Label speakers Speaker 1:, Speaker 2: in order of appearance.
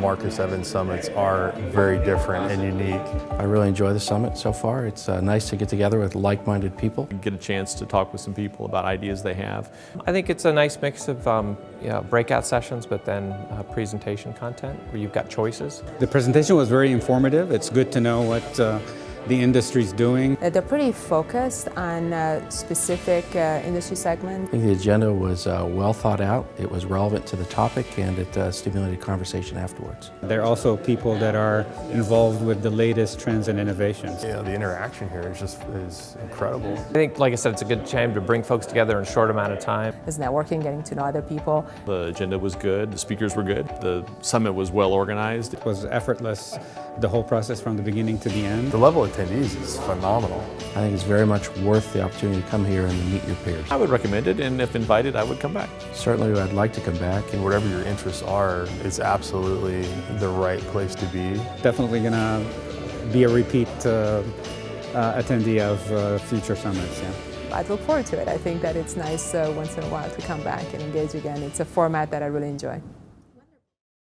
Speaker 1: Marcus Evans summits are very different and unique.
Speaker 2: I really enjoy the summit so far. It's nice to get together with like-minded people.
Speaker 3: Get a chance to talk with some people about ideas they have.
Speaker 4: I think it's a nice mix of breakout sessions, but then presentation content where you've got choices.
Speaker 5: The presentation was very informative. It's good to know what the industry's doing.
Speaker 6: They're pretty focused on specific industry segments.
Speaker 2: I think the agenda was well thought out. It was relevant to the topic, and it stimulated conversation afterwards.
Speaker 5: There are also people that are involved with the latest trends and innovations.
Speaker 1: Yeah, the interaction here is incredible.
Speaker 4: I think, like I said, it's a good time to bring folks together in a short amount of time.
Speaker 6: There's networking, getting to know other people.
Speaker 3: The agenda was good, the speakers were good, the summit was well organized.
Speaker 5: It was effortless, the whole process from the beginning to the end.
Speaker 1: The level of attendees is phenomenal.
Speaker 2: I think it's very much worth the opportunity to come here and to meet your peers.
Speaker 3: I would recommend it, and if invited, I would come back.
Speaker 2: Certainly, I'd like to come back.
Speaker 1: And whatever your interests are, it's absolutely the right place to be.
Speaker 5: Definitely going to be a repeat attendee of future summits. Yeah.
Speaker 6: I'd look forward to it. I think that it's nice once in a while to come back and engage again. It's a format that I really enjoy.